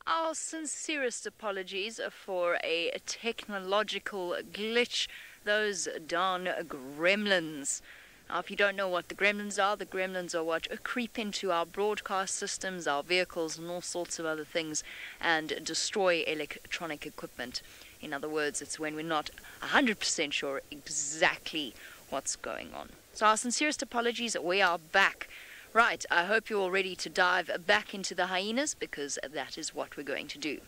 Our sincerest apologies for a technological glitch. Those darn gremlins. Now, if you don't know what the gremlins are what creep into our broadcast systems, our vehicles, and all sorts of other things, and destroy electronic equipment. In other words, it's when we're not 100% sure exactly what's going on. So our sincerest apologies, we are back. Right, I hope you're all ready to dive back into the hyenas, because that is what we're going to do.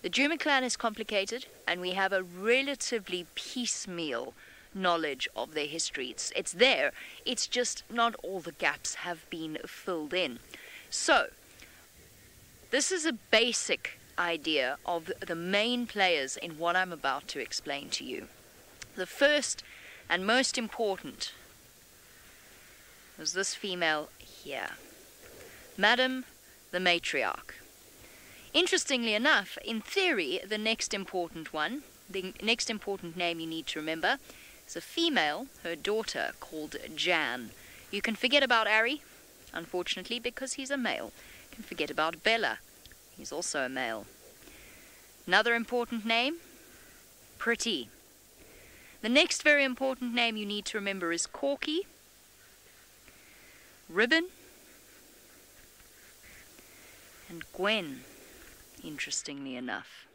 The Duma clan is complicated, and we have a relatively piecemeal knowledge of their history. It's there, it's just not all the gaps have been filled in. So, this is a basic idea of the main players in what I'm about to explain to you. The first and most important was this female here, Madam the Matriarch. Interestingly enough, in theory, the next important name you need to remember is a female, her daughter, called Jan. You can forget about Ari, unfortunately, because he's a male. You can forget about Bella. He's also a male. Another important name, Pretty. The next very important name you need to remember is Corky, Ribbon, and Gwen, interestingly enough.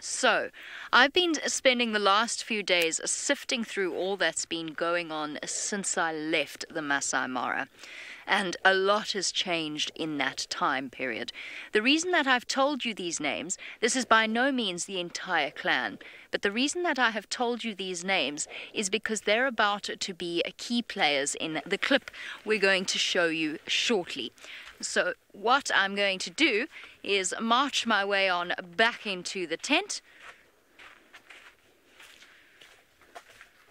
So, I've been spending the last few days sifting through all that's been going on since I left the Masai Mara, and a lot has changed in that time period. The reason that I've told you these names, this is by no means the entire clan, but the reason that I have told you these names is because they're about to be key players in the clip we're going to show you shortly. So what I'm going to do is march my way on back into the tent.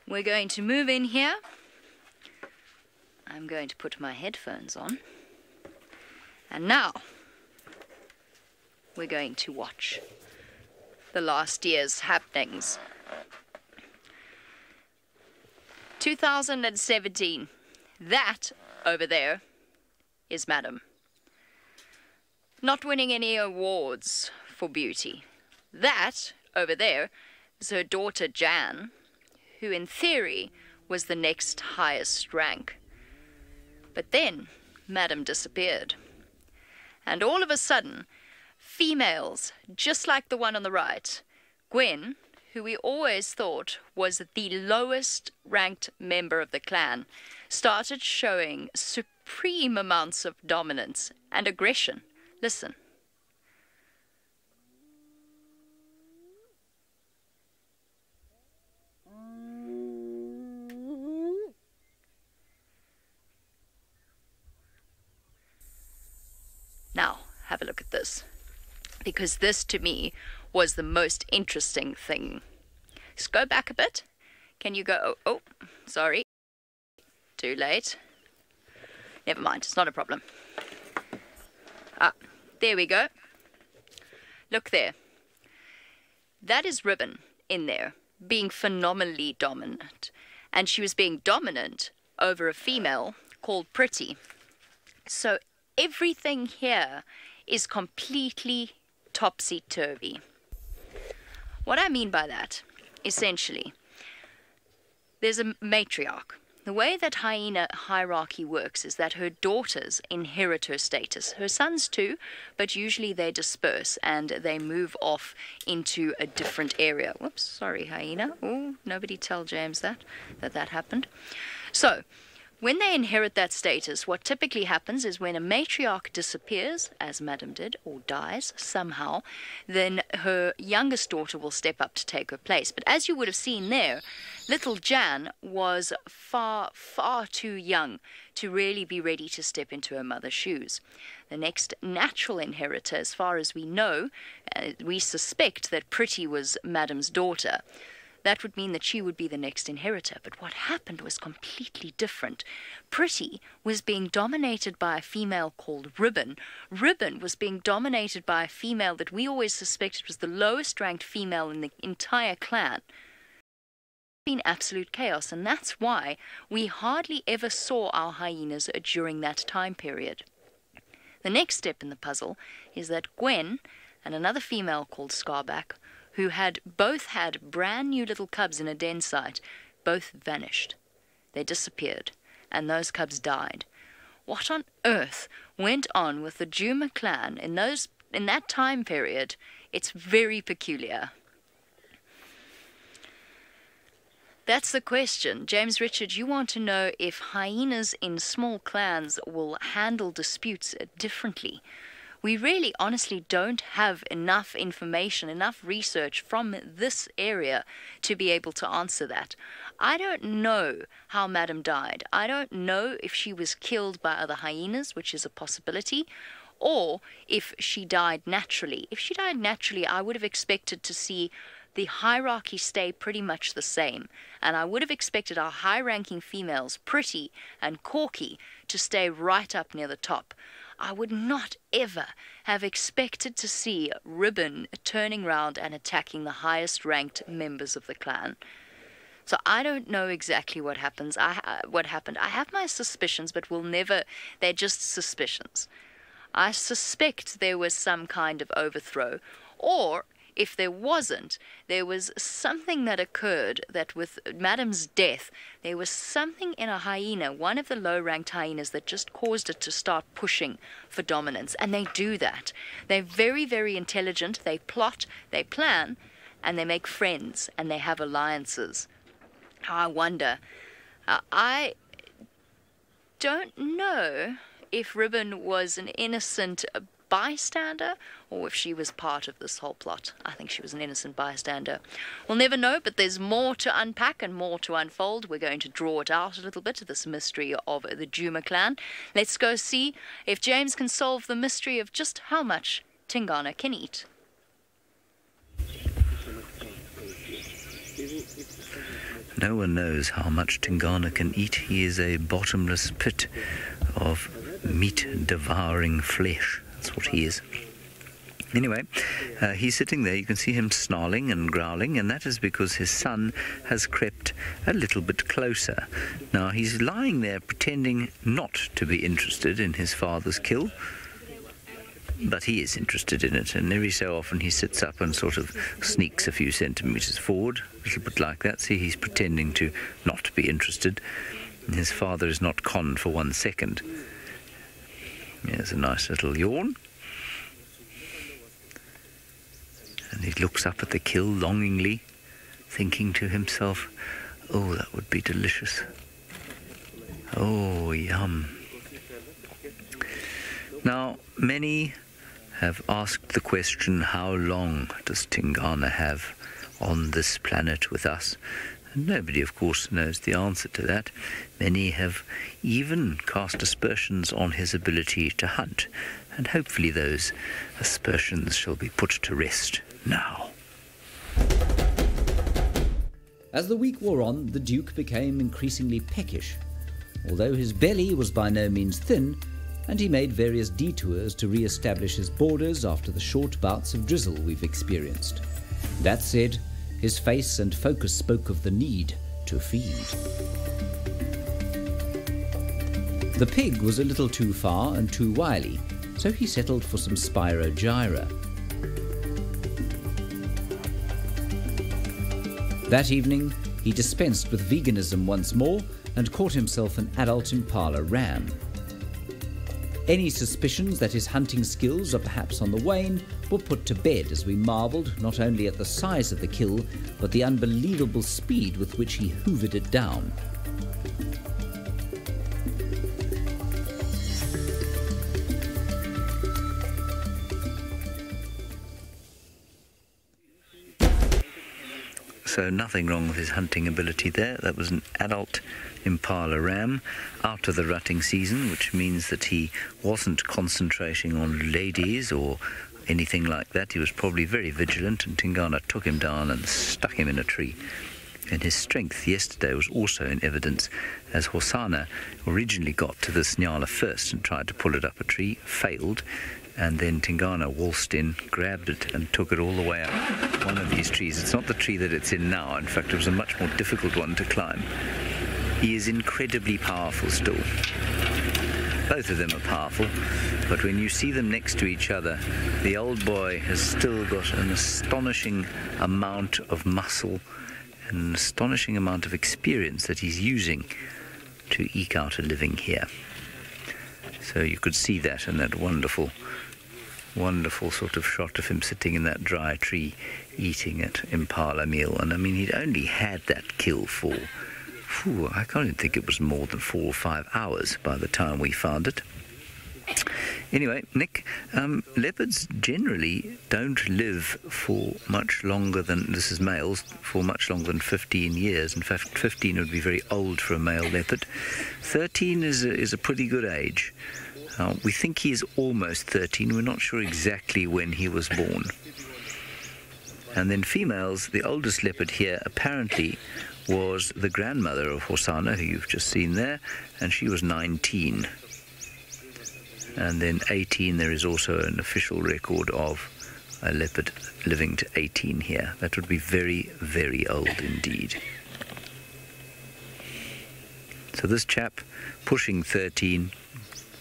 We're going to move in here. I'm going to put my headphones on. And now we're going to watch the last year's happenings. 2017. That over there is Madam. Not winning any awards for beauty. That over there is her daughter Jan, who in theory was the next highest rank. But then Madam disappeared. And all of a sudden, females, just like the one on the right, Gwen, who we always thought was the lowest ranked member of the clan, started showing supreme amounts of dominance and aggression. Listen. Now, have a look at this, because this to me was the most interesting thing. Just go back a bit. Can you go, oh, sorry, too late. Never mind, it's not a problem. Ah, there we go. Look there. That is Ribbon in there, being phenomenally dominant. And she was being dominant over a female called Pretty. So everything here is completely topsy-turvy. What I mean by that, essentially, there's a matriarch. The way that hyena hierarchy works is that her daughters inherit her status. Her sons too, but usually they disperse and they move off into a different area. Whoops, sorry hyena. Oh, nobody tell James that happened. So, when they inherit that status, what typically happens is when a matriarch disappears, as Madam did, or dies somehow, then her youngest daughter will step up to take her place. But as you would have seen there, little Jan was far, far too young to really be ready to step into her mother's shoes. The next natural inheritor, as far as we know, we suspect that Pretty was Madam's daughter. That would mean that she would be the next inheritor. But what happened was completely different. Pretty was being dominated by a female called Ribbon. Ribbon was being dominated by a female that we always suspected was the lowest ranked female in the entire clan. Been absolute chaos, and that's why we hardly ever saw our hyenas during that time period. The next step in the puzzle is that Gwen and another female called Scarback, who had both had brand new little cubs in a den site, both vanished. They disappeared, and those cubs died. What on earth went on with the Juma clan in that time period? It's very peculiar. That's the question. James Richard, you want to know if hyenas in small clans will handle disputes differently. We really honestly don't have enough information, enough research from this area to be able to answer that. I don't know how Madam died. I don't know if she was killed by other hyenas, which is a possibility, or if she died naturally. If she died naturally, I would have expected to see the hierarchy stay pretty much the same, and I would have expected our high-ranking females, Pretty and Corky, to stay right up near the top. I would not ever have expected to see Ribbon turning round and attacking the highest-ranked members of the clan. So I don't know exactly what happened. I have my suspicions, but they're just suspicions. I suspect there was some kind of overthrow, or if there wasn't, there was something that occurred that with Madam's death, there was something in a hyena, one of the low-ranked hyenas, that just caused it to start pushing for dominance. And they do that. They're very, very intelligent. They plot, they plan, and they make friends, and they have alliances. I wonder. I don't know if Ribbon was an innocent bystander or if she was part of this whole plot. I think she was an innocent bystander. We'll never know, but there's more to unpack and more to unfold. We're going to draw it out a little bit, this mystery of the Juma clan. Let's go see if James can solve the mystery of just how much Tingana can eat. No one knows how much Tingana can eat. He is a bottomless pit of meat-devouring flesh. That's what he is. Anyway, he's sitting there. You can see him snarling and growling, and that is because his son has crept a little bit closer. Now, he's lying there pretending not to be interested in his father's kill, but he is interested in it, and every so often he sits up and sort of sneaks a few centimetres forward, a little bit like that. See, he's pretending to not be interested. And his father is not conned for 1 second. There's a nice little yawn. And he looks up at the kill longingly, thinking to himself, oh, that would be delicious. Oh, yum. Now, many have asked the question, how long does Tingana have on this planet with us? And nobody, of course, knows the answer to that. Many have even cast aspersions on his ability to hunt, and hopefully those aspersions shall be put to rest now. As the week wore on, the Duke became increasingly peckish, although his belly was by no means thin, and he made various detours to re-establish his borders after the short bouts of drizzle we've experienced. That said, his face and focus spoke of the need to feed. The pig was a little too far and too wily, so he settled for some Spirogyra. That evening, he dispensed with veganism once more and caught himself an adult impala ram. Any suspicions that his hunting skills are perhaps on the wane were put to bed as we marvelled not only at the size of the kill, but the unbelievable speed with which he hoovered it down. So nothing wrong with his hunting ability there. That was an adult impala ram out of the rutting season, which means that he wasn't concentrating on ladies or anything like that. He was probably very vigilant, and Tingana took him down and stuck him in a tree. And his strength yesterday was also in evidence, as Hosanna originally got to this nyala first and tried to pull it up a tree, failed, and then Tingana waltzed in, grabbed it, and took it all the way up one of these trees. It's not the tree that it's in now. In fact, it was a much more difficult one to climb. He is incredibly powerful still. Both of them are powerful, but when you see them next to each other, the old boy has still got an astonishing amount of muscle and an astonishing amount of experience that he's using to eke out a living here. So you could see that in that wonderful sort of shot of him sitting in that dry tree eating at impala meal. And I mean, he'd only had that kill for, I can't even think it was more than 4 or 5 hours by the time we found it. Anyway, Nick, leopards generally don't live for much longer than, this is males, for much longer than 15 years. In fact, 15 would be very old for a male leopard. 13 is a pretty good age. We think he is almost 13. We're not sure exactly when he was born. And then females, the oldest leopard here apparently was the grandmother of Hosanna, who you've just seen there, and she was 19. And then 18, there is also an official record of a leopard living to 18 here. That would be very, very old indeed. So this chap, pushing 13,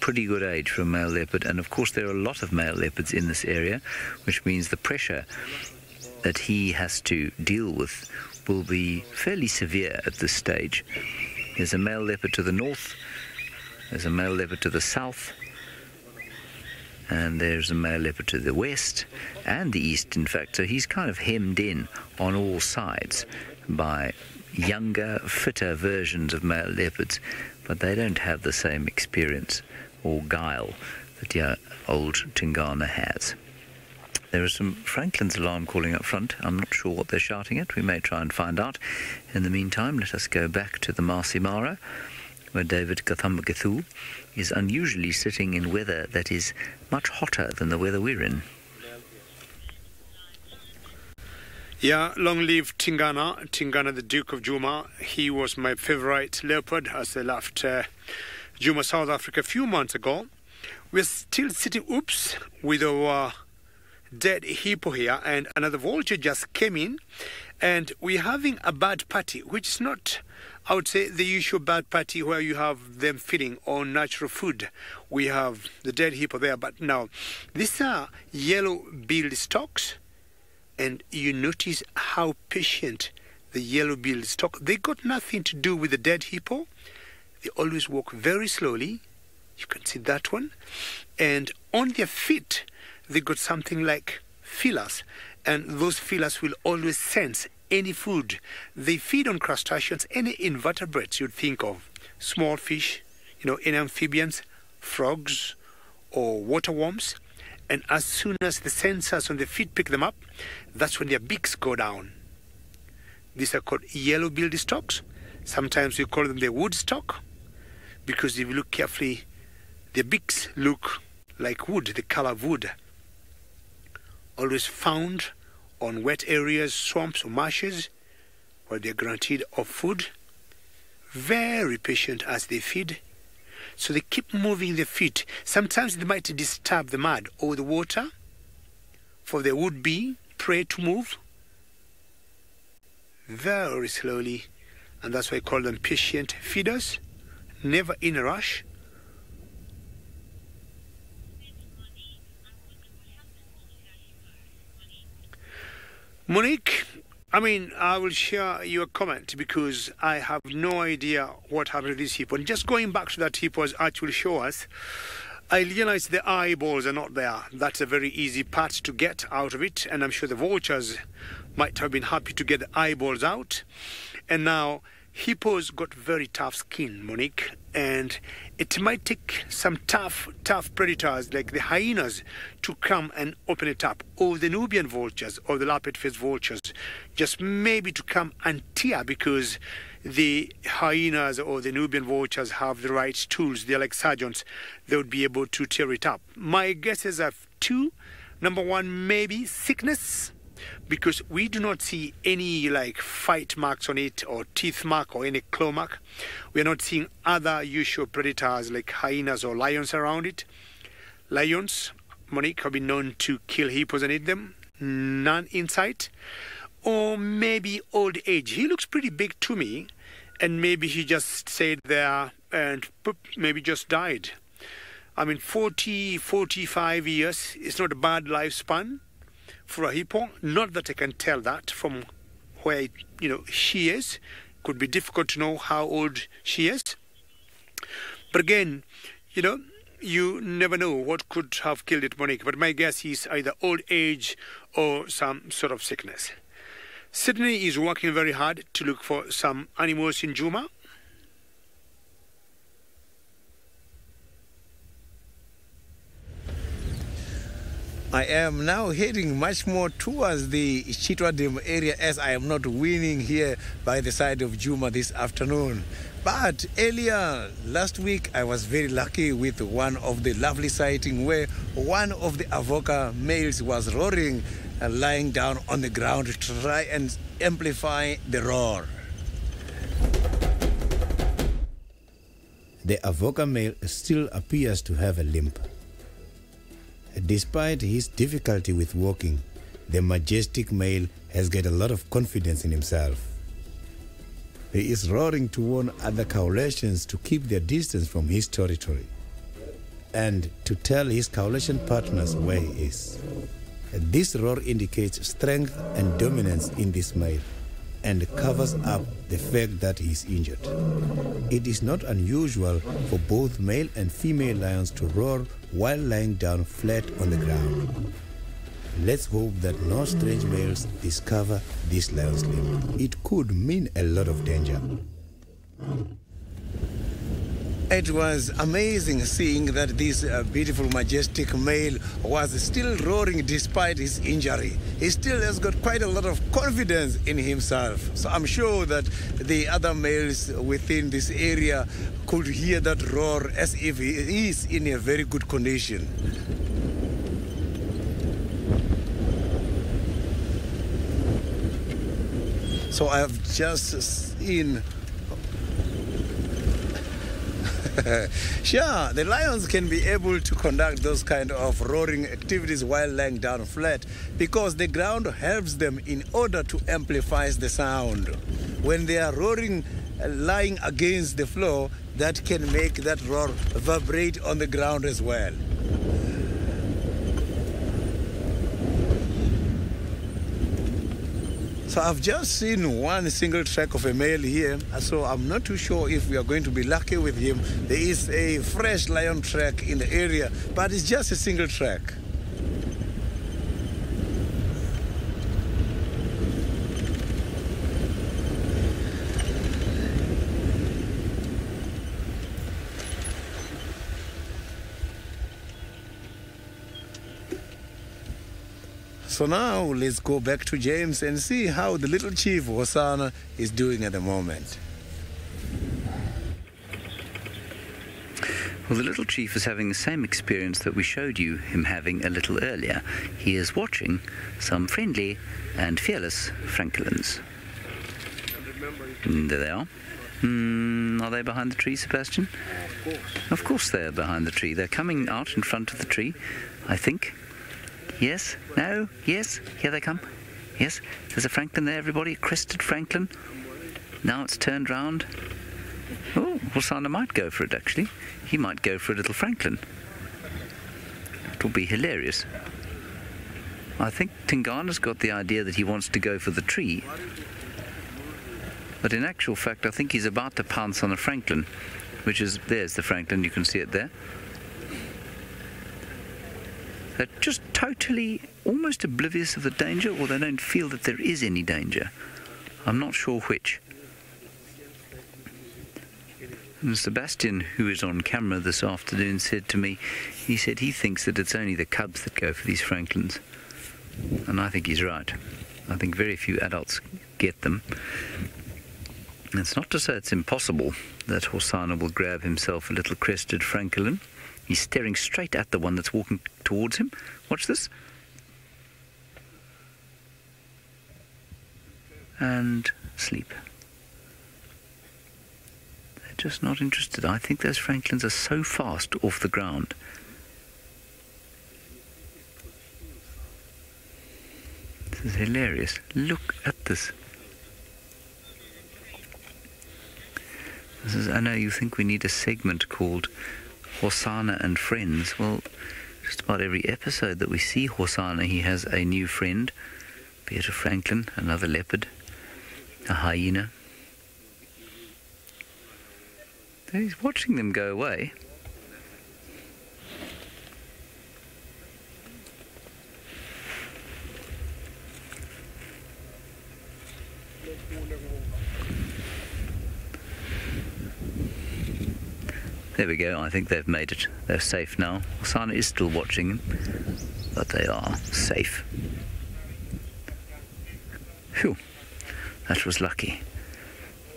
pretty good age for a male leopard. And of course there are a lot of male leopards in this area, which means the pressure that he has to deal with will be fairly severe at this stage. There's a male leopard to the north, there's a male leopard to the south, and there's a male leopard to the west and the east, in fact. So he's kind of hemmed in on all sides by younger, fitter versions of male leopards, but they don't have the same experience or guile that the old Tingana has. There is some Franklin's alarm calling up front. I'm not sure what they're shouting at. We may try and find out. In the meantime, let us go back to the Marsi Mara, where David Kathambagathu is unusually sitting in weather that is much hotter than the weather we're in. Yeah, long live Tingana. Tingana, the Duke of Juma. He was my favorite leopard as I left Juma, South Africa a few months ago. We're still sitting, with our dead hippo here, and another vulture just came in, and we're having a bird party, which is not, I would say, the usual bird party where you have them feeding on natural food. We have the dead hippo there, but now these are yellow-billed storks, and you notice how patient the yellow-billed stork. They got nothing to do with the dead hippo. They always walk very slowly. You can see that one. And on their feet, they got something like feelers. And those feelers will always sense any food. They feed on crustaceans, any invertebrates you'd think of. Small fish, any amphibians, frogs, or water worms. And as soon as the sensors on the feet pick them up, that's when their beaks go down. These are called yellow-billed storks. Sometimes we call them the wood stork, because if you look carefully, their beaks look like wood, the color of wood. Always found on wet areas, swamps or marshes, where they're granted of food. Very patient as they feed. So they keep moving their feet. Sometimes they might disturb the mud or the water for their would-be prey to move. Very slowly. And that's why I call them patient feeders. Never in a rush. Monique, I will share your comment because I have no idea what happened to this hippo. And just going back to that hippo as actually show us, I realized the eyeballs are not there. That's a very easy part to get out of it. And I'm sure the vultures might have been happy to get the eyeballs out. And now, hippos got very tough skin, Monique. And it might take some tough predators like the hyenas to come and open it up, or the Nubian vultures, or the lappet-faced vultures, just maybe to come and tear, because the hyenas or the Nubian vultures have the right tools. They're like surgeons. They would be able to tear it up. My guesses are two. Number one, maybe sickness, because we do not see any fight marks on it, or teeth mark, or any claw mark. We are not seeing other usual predators like hyenas or lions around it. Lions, Monique, have been known to kill hippos and eat them. None in sight. Or maybe old age. He looks pretty big to me, and maybe he just stayed there and maybe just died. I mean, 40, 45 years is not a bad lifespan for a hippo. Not that I can tell that from where, she is. Could be difficult to know how old she is. But again, you never know what could have killed it, Monique. But my guess is either old age or some sort of sickness. Sydney is working very hard to look for some animals in Juma. I am now heading much more towards the Chitwadem area as I am not winning here by the side of Juma this afternoon. But earlier last week I was very lucky with one of the lovely sighting where one of the Avoca males was roaring and lying down on the ground to try and amplify the roar. The Avoca male still appears to have a limp. Despite his difficulty with walking, the majestic male has got a lot of confidence in himself. He is roaring to warn other coalitions to keep their distance from his territory and to tell his coalition partners where he is. This roar indicates strength and dominance in this male and covers up the fact that he is injured. It is not unusual for both male and female lions to roar while lying down flat on the ground. Let's hope that no strange males discover this lion's limb. It could mean a lot of danger. It was amazing seeing that this beautiful, majestic male was still roaring despite his injury. He still has got quite a lot of confidence in himself. So I'm sure that the other males within this area could hear that roar as if he is in a very good condition. So I have just seen... Sure, the lions can be able to conduct those kind of roaring activities while lying down flat because the ground helps them in order to amplify the sound. When they are roaring, lying against the floor, that can make that roar vibrate on the ground as well. So I've just seen one single track of a male here, so I'm not too sure if we are going to be lucky with him. There is a fresh lion track in the area, but it's just a single track. So now let's go back to James and see how the little chief Hosanna is doing at the moment. Well, the little chief is having the same experience that we showed you him having a little earlier. He is watching some friendly and fearless francolins. And there they are. Are they behind the tree, Sebastian? Of course. Of course they are behind the tree. They're coming out in front of the tree, I think. Yes? No? Yes? Here they come. Yes? There's a francolin there, everybody. A crested francolin. Now it's turned round. Oh, Hosanna might go for it, actually. He might go for a little francolin. It will be hilarious. I think Tingana's got the idea that he wants to go for the tree. But in actual fact, I think he's about to pounce on a francolin, which is... There's the francolin. You can see it there. They're just totally, almost oblivious of the danger, or they don't feel that there is any danger. I'm not sure which. And Sebastian, who is on camera this afternoon, said to me, he said he thinks that it's only the cubs that go for these francolins. And I think he's right. I think very few adults get them. And it's not to say it's impossible that Hosanna will grab himself a little crested francolin. He's staring straight at the one that's walking towards him. Watch this. And sleep. They're just not interested. I think those francolins are so fast off the ground. This is hilarious. Look at this. I know you think we need a segment called Hosanna and friends. Well, just about every episode that we see Hosanna, he has a new friend, be it a francolin, another leopard, a hyena. So he's watching them go away. There we go, I think they've made it. They're safe now. Hosanna is still watching them, but they are safe. Phew, that was lucky.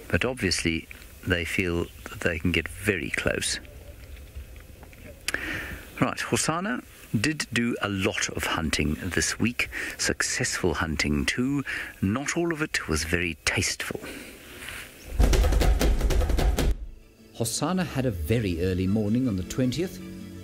But obviously they feel that they can get very close. Right, Hosanna did do a lot of hunting this week. Successful hunting too. Not all of it was very tasteful. Hosanna had a very early morning on the 20th.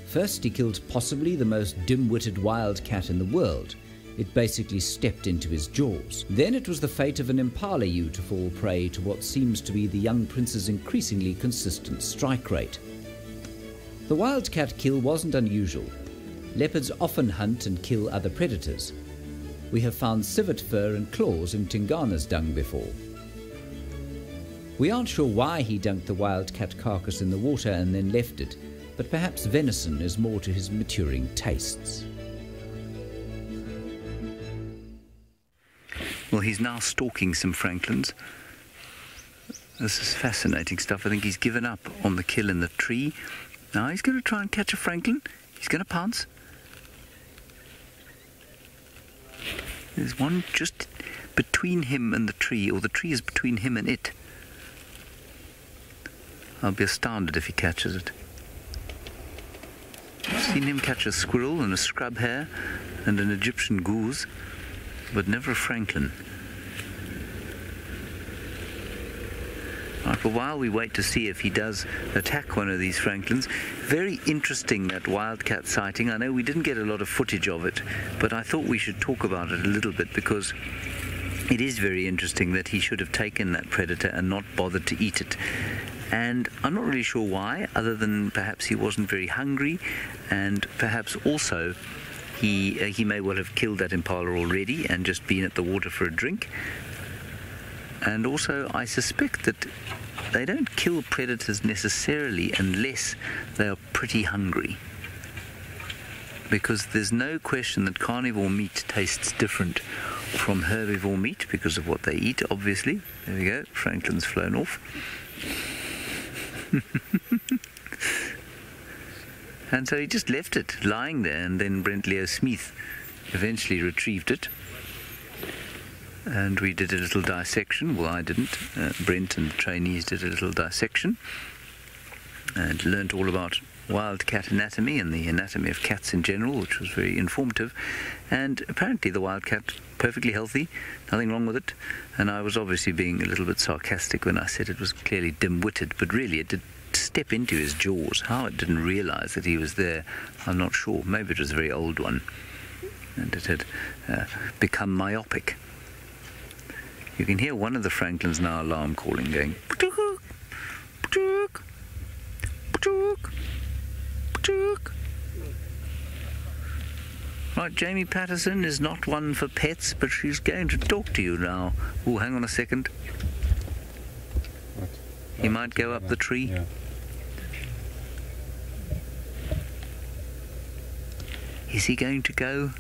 First, he killed possibly the most dim-witted wildcat in the world. It basically stepped into his jaws. Then it was the fate of an impala ewe to fall prey to what seems to be the young prince's increasingly consistent strike rate. The wildcat kill wasn't unusual. Leopards often hunt and kill other predators. We have found civet fur and claws in Tingana's dung before. We aren't sure why he dunked the wildcat carcass in the water and then left it, but perhaps venison is more to his maturing tastes. Well, he's now stalking some francolins. This is fascinating stuff. I think he's given up on the kill in the tree. Now he's going to try and catch a francolin. He's going to pounce. There's one just between him and the tree, or the tree is between him and it. I'll be astounded if he catches it. I've seen him catch a squirrel and a scrub hare and an Egyptian goose, but never a francolin. Right, but while we wait to see if he does attack one of these francolins, very interesting, that wildcat sighting. I know we didn't get a lot of footage of it, but I thought we should talk about it a little bit, because it is very interesting that he should have taken that predator and not bothered to eat it. And I'm not really sure why, other than perhaps he wasn't very hungry, and perhaps also he may well have killed that impala already and just been at the water for a drink. And also I suspect that they don't kill predators necessarily unless they are pretty hungry, because there's no question that carnivore meat tastes different from herbivore meat because of what they eat, obviously. There we go, Franklin's flown off. And so he just left it lying there, and then Brent Leo Smith eventually retrieved it, and we did a little dissection. Well, I didn't. Brent and the trainees did a little dissection and learnt all about wildcat anatomy and the anatomy of cats in general, which was very informative. And apparently the wildcat, perfectly healthy, nothing wrong with it. And I was obviously being a little bit sarcastic when I said it was clearly dim-witted, but really it did step into his jaws. How it didn't realise that he was there, I'm not sure. Maybe it was a very old one, and it had become myopic. You can hear one of the francolins now alarm calling, going "Patook, patook, patook, patook." Right, Jamie Patterson is not one for pets, but she's going to talk to you now. Oh, hang on a second. He might go up the tree. Yeah. Is he going to go?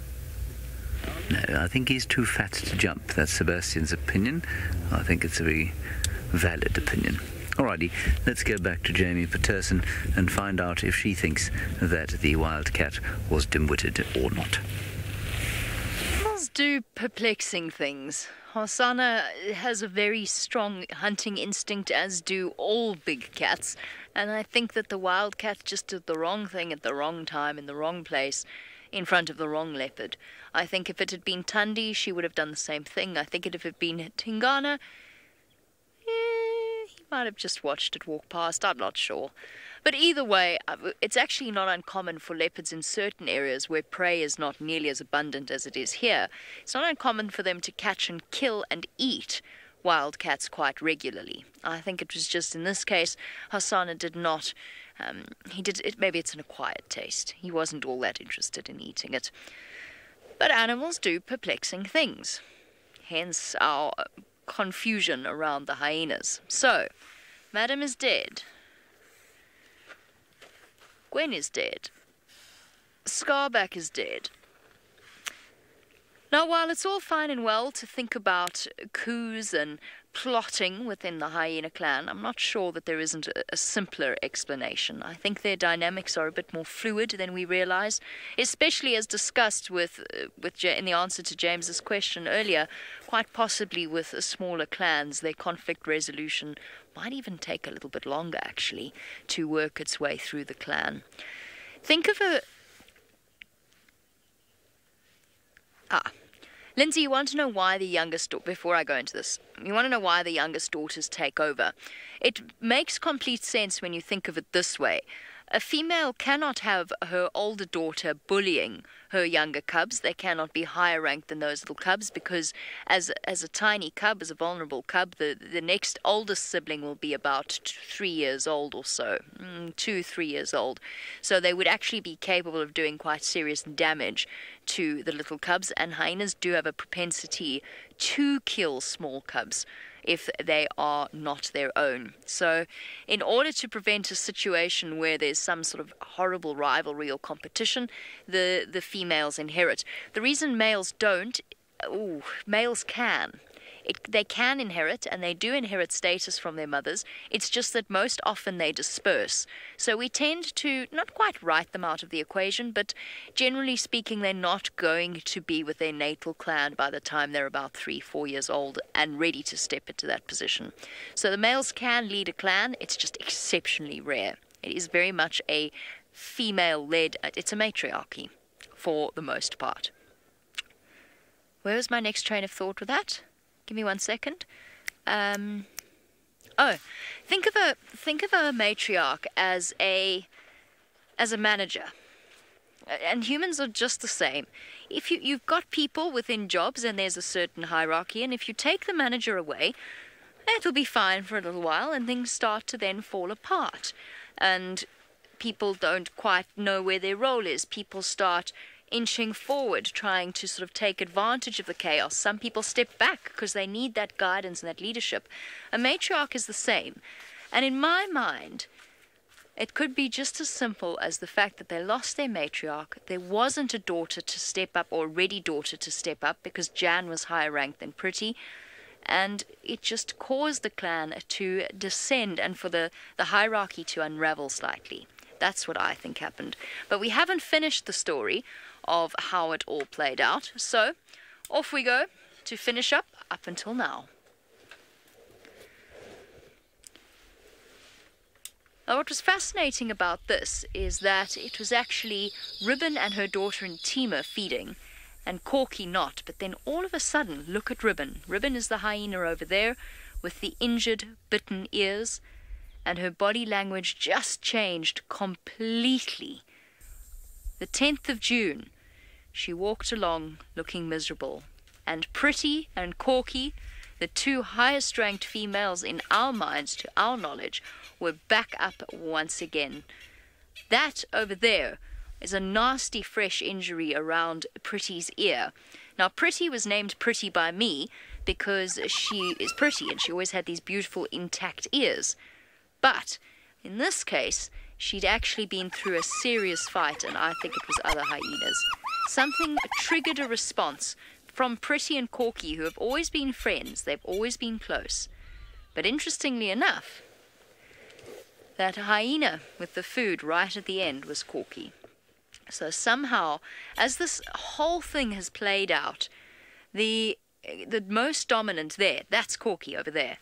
No, I think he's too fat to jump. That's Sebastian's opinion. I think it's a very valid opinion. Alrighty, let's go back to Jamie Patterson and find out if she thinks that the wildcat was dim-witted or not. Animals do perplexing things. Hosanna has a very strong hunting instinct, as do all big cats, and I think that the wildcat just did the wrong thing at the wrong time in the wrong place in front of the wrong leopard. I think if it had been Tundi, she would have done the same thing. I think if it had been Tingana, he might have just watched it walk past. I'm not sure. But either way, it's actually not uncommon for leopards in certain areas where prey is not nearly as abundant as it is here. It's not uncommon for them to catch and kill and eat wildcats quite regularly. I think it was just in this case, Hasana did not. He did it. Maybe it's an acquired taste. He wasn't all that interested in eating it. But animals do perplexing things. Hence our confusion around the hyenas. So, Madam is dead. Gwen is dead. Scarback is dead. Now, while it's all fine and well to think about coups and plotting within the hyena clan, I'm not sure that there isn't a simpler explanation. I think their dynamics are a bit more fluid than we realize, especially as discussed in the answer to James's question earlier. Quite possibly with smaller clans, their conflict resolution might even take a little bit longer, actually, to work its way through the clan. Think of a... Lindsay, you want to know why the youngest daughter, before I go into this, you want to know why the youngest daughters take over. It makes complete sense when you think of it this way. A female cannot have her older daughter bullying her younger cubs. They cannot be higher ranked than those little cubs because as a tiny cub, as a vulnerable cub, the next oldest sibling will be about 3 years old or so, 2-3 years old. So they would actually be capable of doing quite serious damage to the little cubs, and hyenas do have a propensity to kill small cubs if they are not their own. So in order to prevent a situation where there's some sort of horrible rivalry or competition, the females inherit. The reason males don't, males can. They can inherit, and they do inherit status from their mothers. It's just that most often they disperse. So we tend to not quite write them out of the equation, but generally speaking, they're not going to be with their natal clan by the time they're about 3-4 years old and ready to step into that position. So the males can lead a clan. It's just exceptionally rare. It is very much a female-led, it's a matriarchy for the most part. Where was my next train of thought with that? Give me 1 second. Think of a matriarch as a manager, and humans are just the same. If you've got people within jobs, and there's a certain hierarchy, and if you take the manager away, it'll be fine for a little while, and things start to then fall apart, and people don't quite know where their role is. People start inching forward, trying to sort of take advantage of the chaos. Some people step back because they need that guidance and that leadership. A matriarch is the same. And in my mind, it could be just as simple as the fact that they lost their matriarch. There wasn't a daughter to step up, or a ready daughter to step up, because Jan was higher ranked than Pretty. And it just caused the clan to descend and for the hierarchy to unravel slightly. That's what I think happened. But we haven't finished the story of how it all played out. So, off we go to finish up until now. Now, what was fascinating about this is that it was actually Ribbon and her daughter Intima feeding, and Corky not. But then all of a sudden, look at Ribbon. Ribbon is the hyena over there with the injured, bitten ears, and her body language just changed completely. The 10th of June, she walked along looking miserable, and Pretty and Corky, the two highest ranked females in our minds, to our knowledge, were back up once again. That over there is a nasty fresh injury around Pretty's ear. Now, Pretty was named Pretty by me because she is pretty and she always had these beautiful intact ears. But in this case, she'd actually been through a serious fight, and I think it was other hyenas. Something triggered a response from Pretty and Corky, who have always been friends. They've always been close. But interestingly enough, that hyena with the food right at the end was Corky. So somehow, as this whole thing has played out, the most dominant there, that's Corky over there.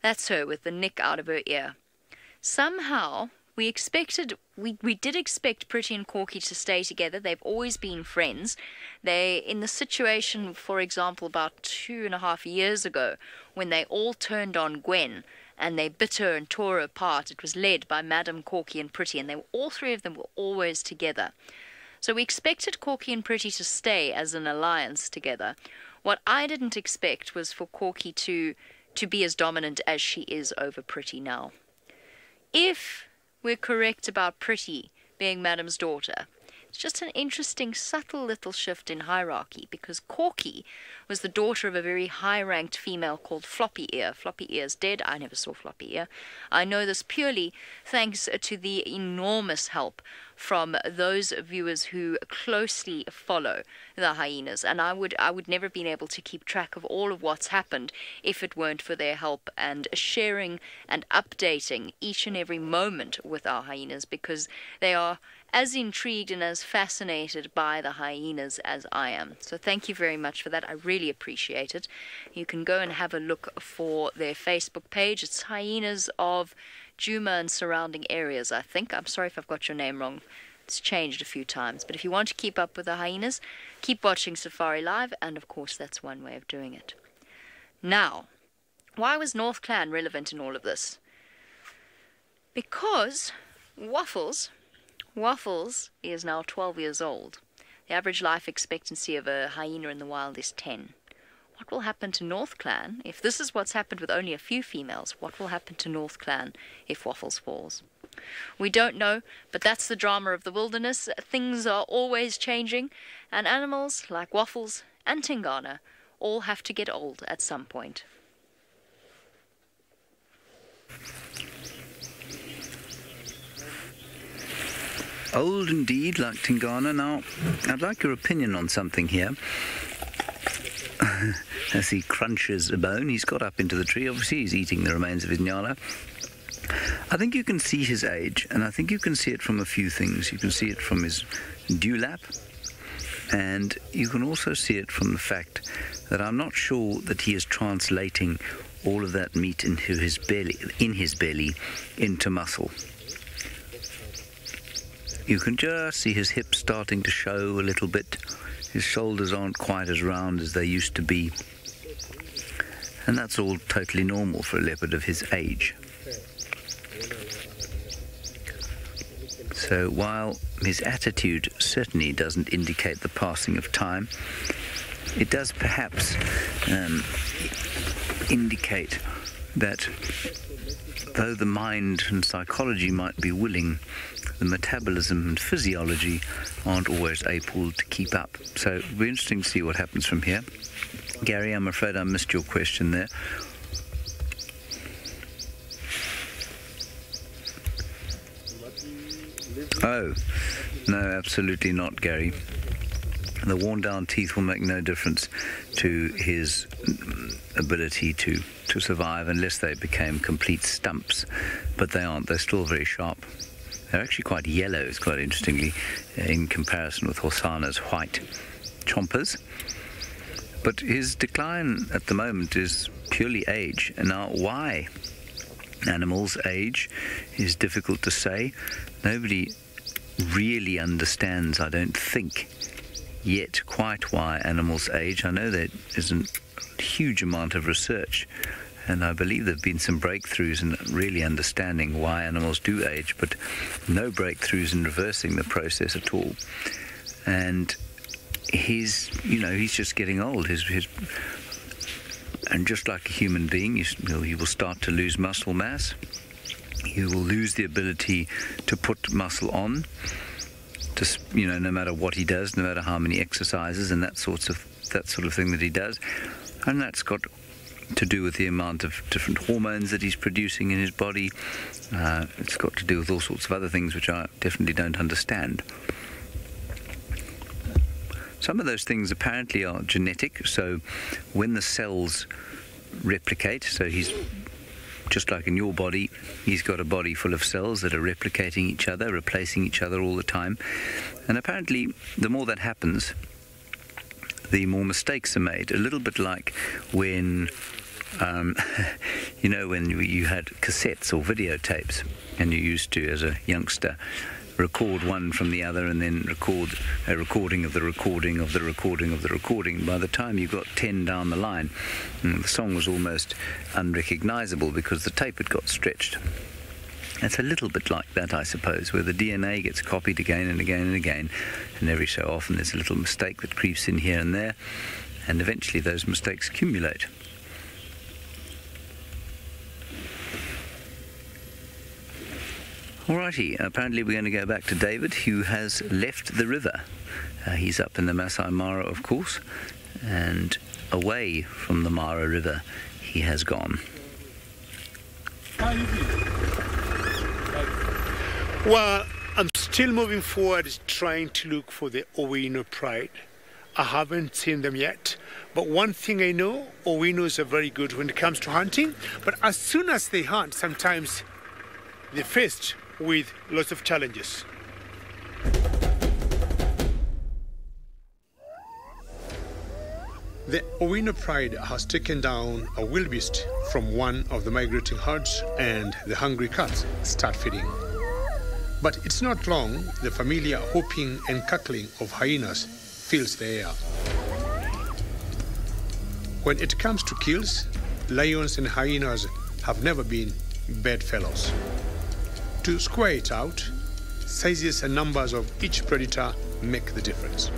That's her with the nick out of her ear. Somehow, we did expect Pretty and Corky to stay together. They've always been friends. They, in the situation, for example, about 2.5 years ago, when they all turned on Gwen and they bit her and tore her apart, it was led by Madam, Corky and Pretty, and all three of them were always together. So we expected Corky and Pretty to stay as an alliance together. What I didn't expect was for Corky to be as dominant as she is over Pretty now. If we're correct about Pretty being Madam's daughter, it's just an interesting, subtle little shift in hierarchy, because Corky was the daughter of a very high-ranked female called Floppy Ear. Floppy Ear's dead. I never saw Floppy Ear. I know this purely thanks to the enormous help from those viewers who closely follow the hyenas, and I would never have been able to keep track of all of what's happened if it weren't for their help and sharing and updating each and every moment with our hyenas, because they are as intrigued and as fascinated by the hyenas as I am. So thank you very much for that. I really appreciate it. You can go and have a look for their Facebook page. It's Hyenas of Djuma and surrounding areas, I think. I'm sorry if I've got your name wrong. It's changed a few times. But if you want to keep up with the hyenas, keep watching SafariLive, and of course that's one way of doing it. Now, why was North Clan relevant in all of this? Because Waffles is now 12 years old. The average life expectancy of a hyena in the wild is 10. What will happen to North Clan if this is what's happened with only a few females? What will happen to North Clan if Waffles falls? We don't know, but that's the drama of the wilderness. Things are always changing, and animals like Waffles and Tingana all have to get old at some point. Old indeed, like Tingana. Now, I'd like your opinion on something here. As he crunches a bone, he's got up into the tree. Obviously, he's eating the remains of his nyala. I think you can see his age, and I think you can see it from a few things. You can see it from his dewlap, and you can also see it from the fact that I'm not sure that he is translating all of that meat into his belly, into muscle. You can just see his hips starting to show a little bit. His shoulders aren't quite as round as they used to be. And that's all totally normal for a leopard of his age. So while his attitude certainly doesn't indicate the passing of time, it does perhaps indicate that though the mind and psychology might be willing, the metabolism and physiology aren't always able to keep up. So it'll be interesting to see what happens from here. Gary, I'm afraid I missed your question there. Oh, no, absolutely not, Gary. The worn-down teeth will make no difference to his ability to survive unless they became complete stumps. But they aren't. They're still very sharp. They're actually quite yellow, it's quite interestingly, in comparison with Hosanna's white chompers. But his decline at the moment is purely age. And now, why animals age is difficult to say. Nobody really understands, I don't think, yet quite why animals age. I know there isn't a huge amount of research, and I believe there have been some breakthroughs in really understanding why animals do age, but no breakthroughs in reversing the process at all. And he's just getting old. And just like a human being, he will start to lose muscle mass. He will lose the ability to put muscle on, no matter what he does, no matter how many exercises and that sort of thing that he does. And that's got to do with the amount of different hormones that he's producing in his body. It's got to do with all sorts of other things which I definitely don't understand. Some of those things apparently are genetic, so when the cells replicate, so he's just like in your body, he's got a body full of cells that are replicating each other, replacing each other all the time. And apparently, the more that happens, the more mistakes are made. A little bit like when, when you had cassettes or videotapes, and you used to, as a youngster, record one from the other and then record a recording of the recording of the recording of the recording. By the time you got 10 down the line, the song was almost unrecognizable because the tape had got stretched. It's a little bit like that, I suppose, where the DNA gets copied again and again and again, and every so often there's a little mistake that creeps in here and there, and eventually those mistakes accumulate. Alrighty, apparently we're going to go back to David, who has left the river. He's up in the Masai Mara, of course, and away from the Mara River he has gone. Well, I'm still moving forward trying to look for the Owino pride. I haven't seen them yet, but one thing I know, Owinos are very good when it comes to hunting, but as soon as they hunt, sometimes they're faced with lots of challenges. The Owino pride has taken down a wildebeest from one of the migrating herds, and the hungry cats start feeding. But it's not long, the familiar whooping and cackling of hyenas fills the air. When it comes to kills, lions and hyenas have never been bedfellows. To square it out, sizes and numbers of each predator make the difference.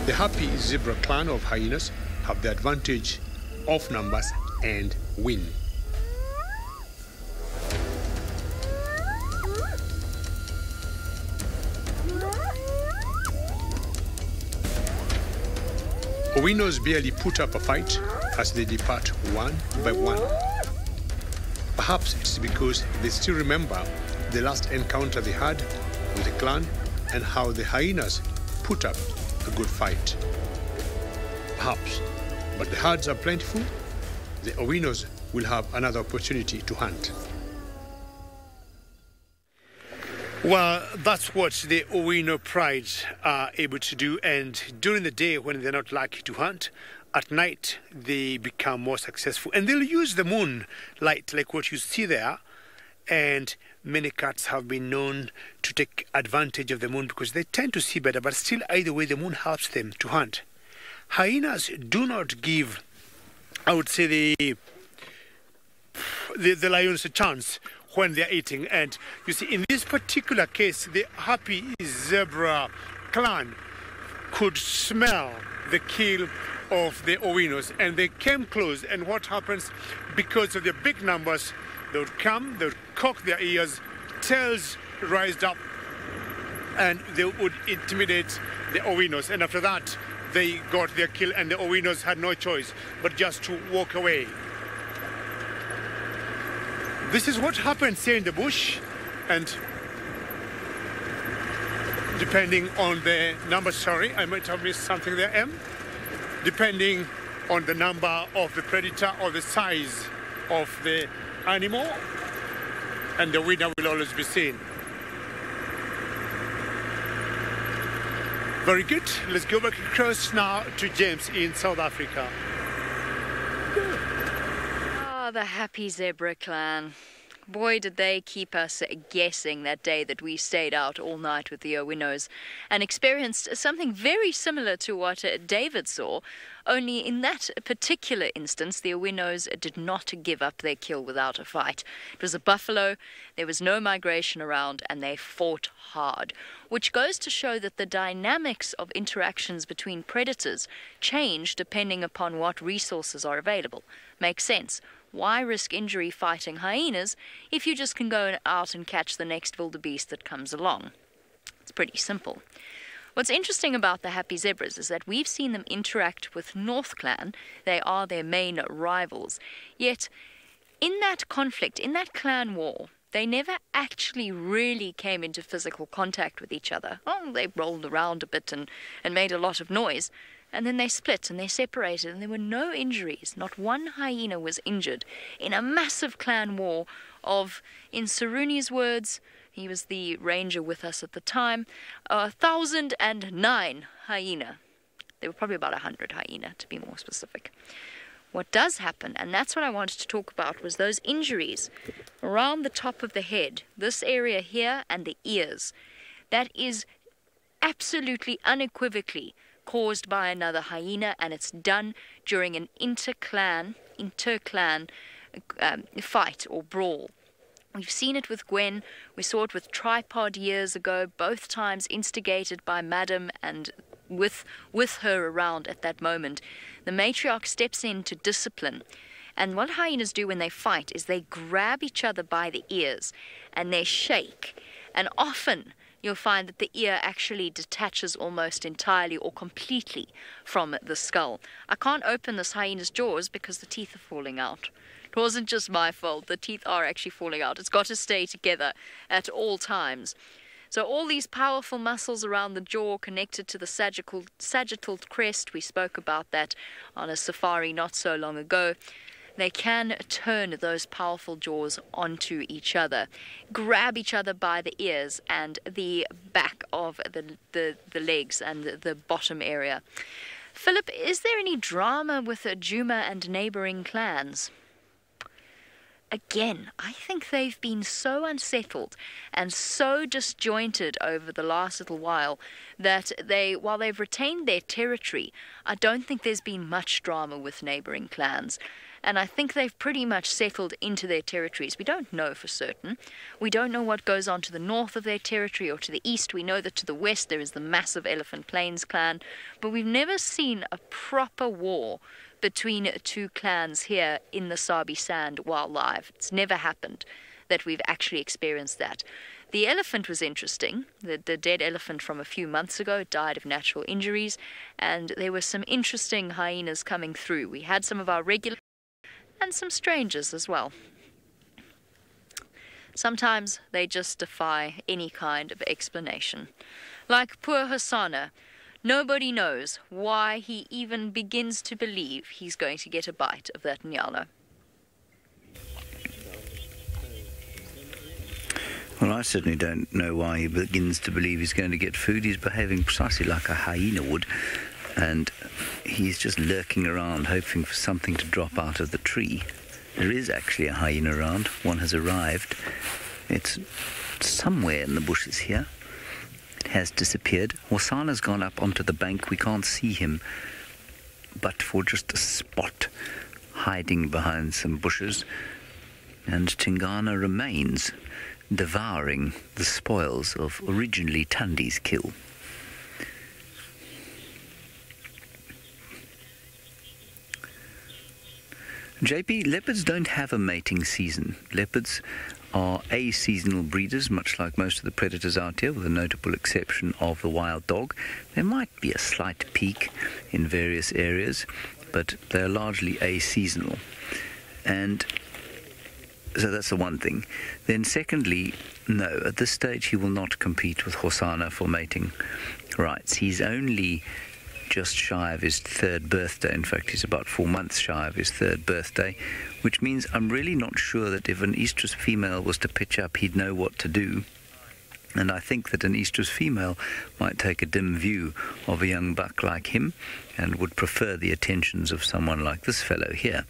The happy zebra clan of hyenas have the advantage of numbers and win. Owinos barely put up a fight as they depart one by one. Perhaps it's because they still remember the last encounter they had with the clan and how the hyenas put up a good fight. Perhaps, but the herds are plentiful, the Owinos will have another opportunity to hunt. Well, that's what the Owino pride are able to do, and during the day when they're not likely to hunt, at night they become more successful, and they'll use the moon light like what you see there, and many cats have been known to take advantage of the moon because they tend to see better, but still either way the moon helps them to hunt. Hyenas do not give, I would say, the lions a chance when they're eating, and you see in this particular case the happy zebra clan could smell the kill of the Owinos, and they came close, and what happens, because of their big numbers, they would come, they would cock their ears, tails raised up, and they would intimidate the Owinos, and after that they got their kill, and the Owinos had no choice but just to walk away. This is what happens here in the bush, and depending on the number, sorry, I might have missed something there, M. Depending on the number of the predator or the size of the animal, and the winner will always be seen. Very good. Let's go back across now to James in South Africa. Ah, the happy zebra clan. Boy, did they keep us guessing that day that we stayed out all night with the Owinos and experienced something very similar to what David saw, only in that particular instance, the Owinos did not give up their kill without a fight. It was a buffalo, there was no migration around, and they fought hard, which goes to show that the dynamics of interactions between predators change depending upon what resources are available. Makes sense. Why risk injury fighting hyenas if you just can go out and catch the next wildebeest that comes along? It's pretty simple. What's interesting about the happy zebras is that we've seen them interact with North Clan. They are their main rivals. Yet, in that conflict, in that clan war, they never actually really came into physical contact with each other. Oh, they rolled around a bit and made a lot of noise. And then they split and they separated, and there were no injuries. Not one hyena was injured in a massive clan war of, in Saruni's words, he was the ranger with us at the time, 1,009 hyena. There were probably about 100 hyena, to be more specific. What does happen, and that's what I wanted to talk about, was those injuries around the top of the head, this area here and the ears. That is absolutely unequivocally caused by another hyena, and it's done during an inter-clan fight or brawl. We've seen it with Gwen, we saw it with Tripod years ago, both times instigated by Madam and with her around at that moment, the matriarch steps in to discipline. And what hyenas do when they fight is they grab each other by the ears and they shake. And often you'll find that the ear actually detaches almost entirely or completely from the skull. I can't open this hyena's jaws because the teeth are falling out. It wasn't just my fault. The teeth are actually falling out. It's got to stay together at all times. So all these powerful muscles around the jaw connected to the sagittal crest, we spoke about that on a safari not so long ago. They can turn those powerful jaws onto each other, grab each other by the ears and the back of the legs and the bottom area. Philip, is there any drama with Djuma and neighboring clans? Again, I think they've been so unsettled and so disjointed over the last little while that while they've retained their territory, I don't think there's been much drama with neighboring clans. And I think they've pretty much settled into their territories. We don't know for certain. We don't know what goes on to the north of their territory or to the east. We know that to the west there is the massive Elephant Plains clan. But we've never seen a proper war between two clans here in the Sabi Sand while live. It's never happened that we've actually experienced that. The elephant was interesting. The dead elephant from a few months ago died of natural injuries, and there were some interesting hyenas coming through. We had some of our regular and some strangers as well. Sometimes they just defy any kind of explanation. Like poor Hosanna. Nobody knows why he even begins to believe he's going to get a bite of that nyala. Well, I certainly don't know why he begins to believe he's going to get food. He's behaving precisely like a hyena would, and he's just lurking around hoping for something to drop out of the tree. There is actually a hyena around. One has arrived. It's somewhere in the bushes here. It has disappeared. Hosanna's gone up onto the bank. We can't see him, but for just a spot hiding behind some bushes. And Tingana remains, devouring the spoils of originally Tandi's kill. JP, leopards don't have a mating season. Leopards are a-seasonal breeders, much like most of the predators out here, with a notable exception of the wild dog. There might be a slight peak in various areas, but they're largely a-seasonal. And so that's the one thing. Then secondly, no, at this stage he will not compete with Hosanna for mating rights. He's only just shy of his third birthday. In fact, he's about 4 months shy of his third birthday, which means I'm really not sure that if an estrus female was to pitch up, he'd know what to do. And I think that an estrus female might take a dim view of a young buck like him and would prefer the attentions of someone like this fellow here,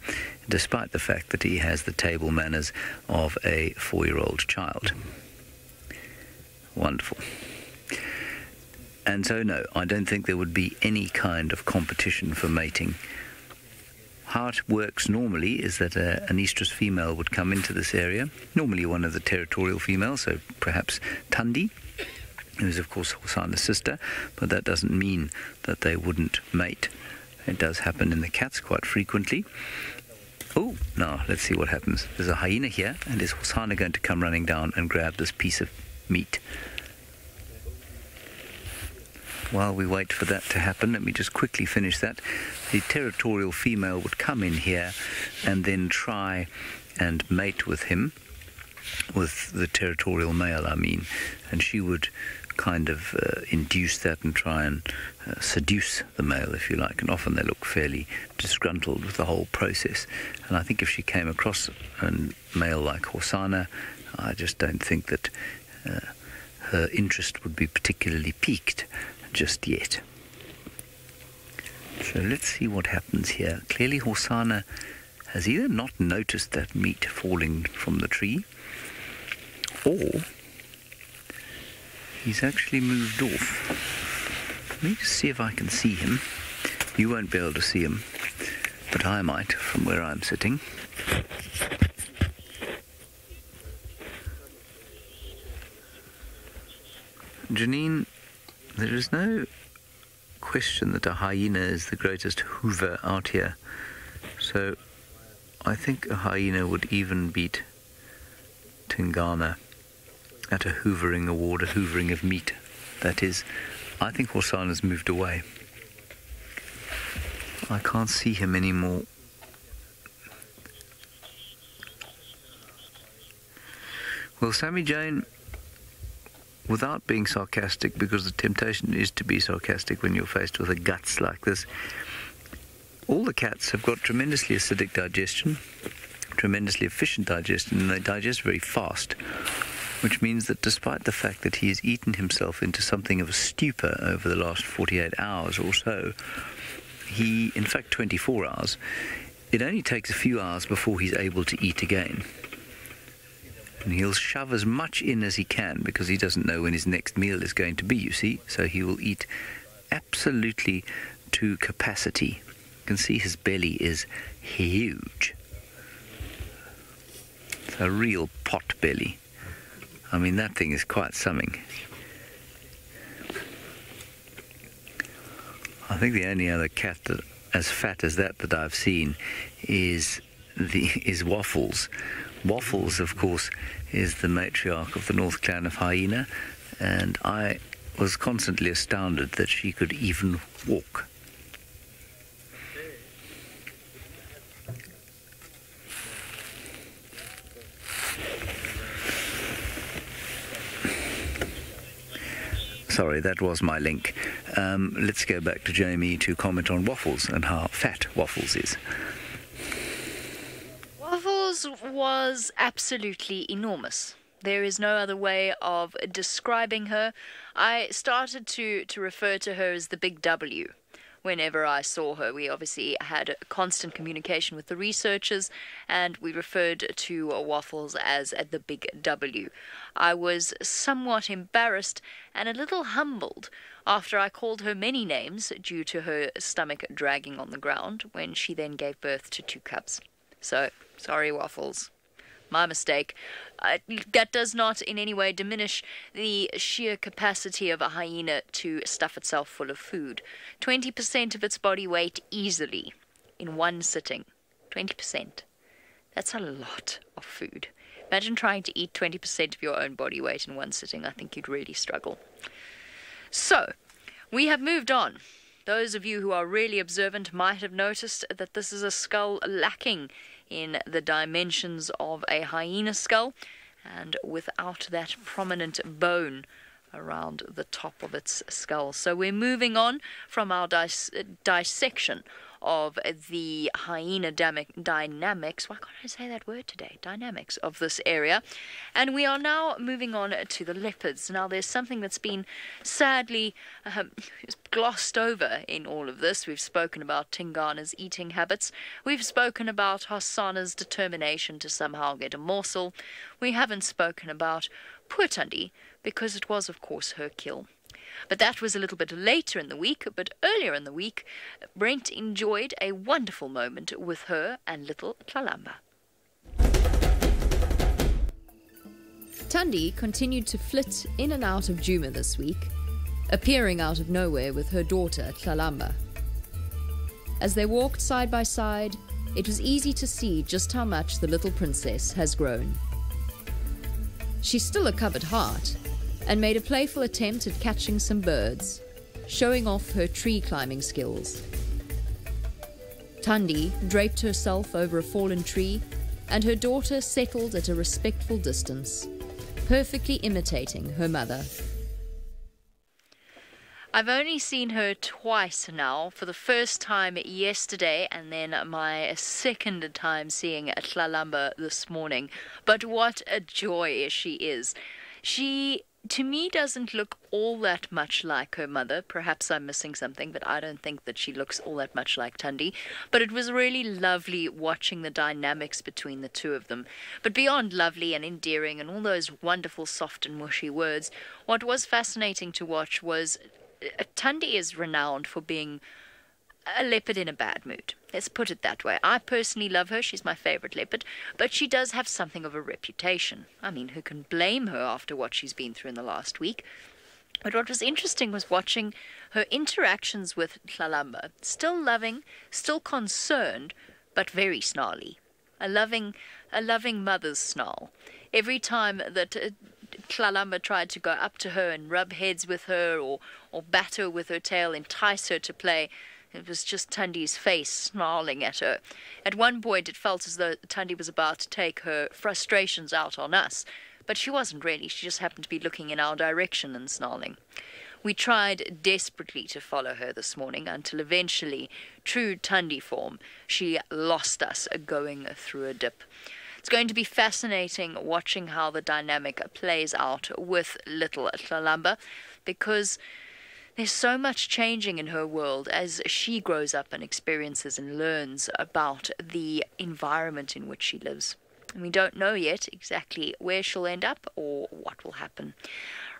despite the fact that he has the table manners of a 4-year-old child. Wonderful. And so, no, I don't think there would be any kind of competition for mating. How it works normally is that an estrus female would come into this area, normally one of the territorial females, so perhaps Tandi, who is of course Hosanna's sister, but that doesn't mean that they wouldn't mate. It does happen in the cats quite frequently. Oh, now let's see what happens. There's a hyena here, and is Hosanna going to come running down and grab this piece of meat? While we wait for that to happen, let me just quickly finish that. The territorial female would come in here and then try and mate with him, with the territorial male, I mean, and she would kind of induce that and try and seduce the male, if you like, and often they look fairly disgruntled with the whole process. And I think if she came across a male like Hosanna, I just don't think that her interest would be particularly piqued just yet. So let's see what happens here. Clearly Hosanna has either not noticed that meat falling from the tree, or he's actually moved off. Let me just see if I can see him. You won't be able to see him, but I might from where I'm sitting. Janine, there is no question that a hyena is the greatest hoover out here. So I think a hyena would even beat Tingana at a hoovering award, a hoovering of meat. That is, I think Hosana's moved away. I can't see him anymore. Well, Sammy Jane, without being sarcastic, because the temptation is to be sarcastic when you're faced with a guts like this, all the cats have got tremendously acidic digestion, tremendously efficient digestion, and they digest very fast, which means that despite the fact that he has eaten himself into something of a stupor over the last 48 hours or so, in fact 24 hours, it only takes a few hours before he's able to eat again. And he'll shove as much in as he can because he doesn't know when his next meal is going to be, you see. So he will eat absolutely to capacity. You can see his belly is huge. It's a real pot belly. I mean, that thing is quite something. I think the only other cat that as fat as that I've seen is Waffles. Waffles, of course, is the matriarch of the North Clan of Hyena, and I was constantly astounded that she could even walk. Sorry, that was my link. Let's go back to Jamie to comment on Waffles and how fat Waffles is. Waffles was absolutely enormous. There is no other way of describing her. I started to refer to her as the Big W. Whenever I saw her, we obviously had constant communication with the researchers, and we referred to Waffles as the Big W. I was somewhat embarrassed and a little humbled after I called her many names due to her stomach dragging on the ground when she then gave birth to 2 cubs. So, sorry, Waffles. My mistake. That does not in any way diminish the sheer capacity of a hyena to stuff itself full of food. 20% of its body weight easily in one sitting. 20%. That's a lot of food. Imagine trying to eat 20% of your own body weight in one sitting. I think you'd really struggle. So, we have moved on. Those of you who are really observant might have noticed that this is a skull lacking in the dimensions of a hyena skull, and without that prominent bone around the top of its skull. So we're moving on from our dissection of the hyena dynamics. Why can't I say that word today? Dynamics of this area. And we are now moving on to the leopards. Now, there's something that's been sadly glossed over in all of this. We've spoken about Tingana's eating habits. We've spoken about Hosana's determination to somehow get a morsel. We haven't spoken about poor Tundi, because it was, of course, her kill. But that was a little bit later in the week. But earlier in the week, Brent enjoyed a wonderful moment with her and little Tlalamba. Tundi continued to flit in and out of Djuma this week, appearing out of nowhere with her daughter Tlalamba. As they walked side by side, it was easy to see just how much the little princess has grown. She's still a cupboard heart, and made a playful attempt at catching some birds, showing off her tree climbing skills. Tundi draped herself over a fallen tree, and her daughter settled at a respectful distance, perfectly imitating her mother. I've only seen her twice now, for the first time yesterday and then my second time seeing Tlalamba this morning. But what a joy she is. She, to me, doesn't look all that much like her mother. Perhaps I'm missing something, but I don't think that she looks all that much like Tundi. But it was really lovely watching the dynamics between the two of them. But beyond lovely and endearing and all those wonderful soft and mushy words, what was fascinating to watch was Tundi is renowned for being a leopard in a bad mood. Let's put it that way. I personally love her. She's my favorite leopard. But she does have something of a reputation. I mean, who can blame her after what she's been through in the last week? But what was interesting was watching her interactions with Tlalamba. Still loving, still concerned, but very snarly. A loving mother's snarl. Every time that Tlalamba tried to go up to her and rub heads with her or bat her with her tail, entice her to play, it was just Tundi's face snarling at her. At one point it felt as though Tundi was about to take her frustrations out on us, but she wasn't really. She just happened to be looking in our direction and snarling. We tried desperately to follow her this morning until eventually, true Tundi form, she lost us going through a dip. It's going to be fascinating watching how the dynamic plays out with little Tlalamba, because there's so much changing in her world as she grows up and experiences and learns about the environment in which she lives. And we don't know yet exactly where she'll end up or what will happen.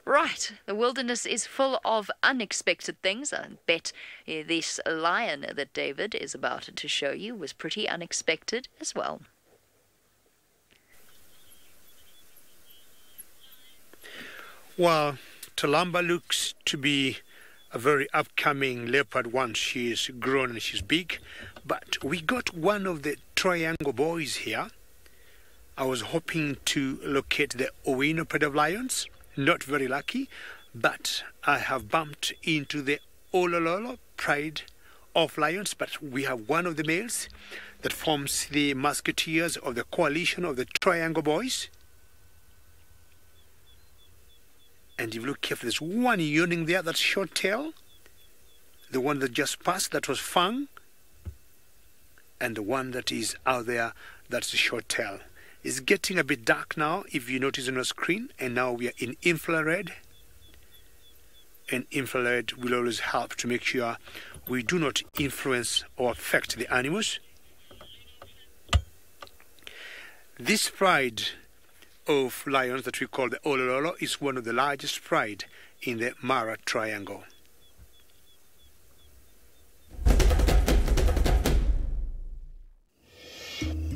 Right, the wilderness is full of unexpected things. I bet this lion that David is about to show you was pretty unexpected as well. Well, Tlalamba looks to be a very upcoming leopard once she's grown and she's big. But we got one of the triangle boys here. I was hoping to locate the Owino pride of lions. Not very lucky, but I have bumped into the Olololo pride of lions. But we have one of the males that forms the musketeers of the coalition of the triangle boys. And if you look carefully, there's one yawning there, that's short tail. The one that just passed, that was Fang. And the one that is out there, that's the short tail. It's getting a bit dark now, if you notice on your screen, and now we are in infrared. And infrared will always help to make sure we do not influence or affect the animals. This pride of lions that we call the Olololo is one of the largest pride in the Mara Triangle.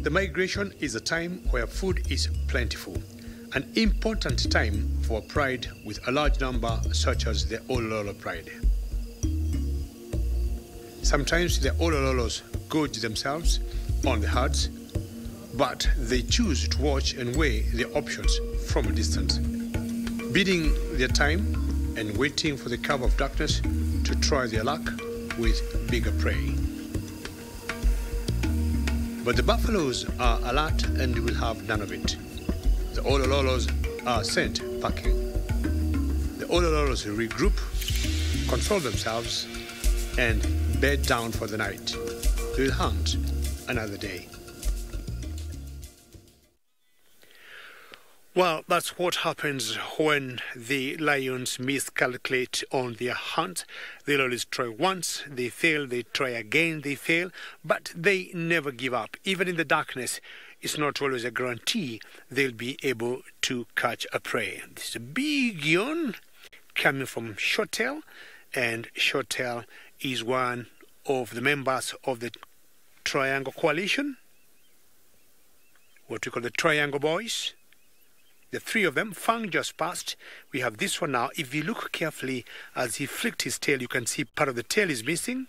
The migration is a time where food is plentiful, an important time for a pride with a large number such as the Olololo pride. Sometimes the Olololos gorge themselves on the herds, but they choose to watch and weigh the options from a distance, biding their time and waiting for the cover of darkness to try their luck with bigger prey. But the buffaloes are alert and will have none of it. The Olololos are sent packing. The Olololos regroup, console themselves, and bed down for the night. They will hunt another day. Well, that's what happens when the lions miscalculate on their hunt. They'll always try once, they fail, they try again, they fail, but they never give up. Even in the darkness, it's not always a guarantee they'll be able to catch a prey. This is a big yawn coming from Shorttail, and Shorttail is one of the members of the Triangle Coalition, what we call the Triangle Boys. The three of them, Fang just passed. We have this one now. If you look carefully, as he flicked his tail, you can see part of the tail is missing.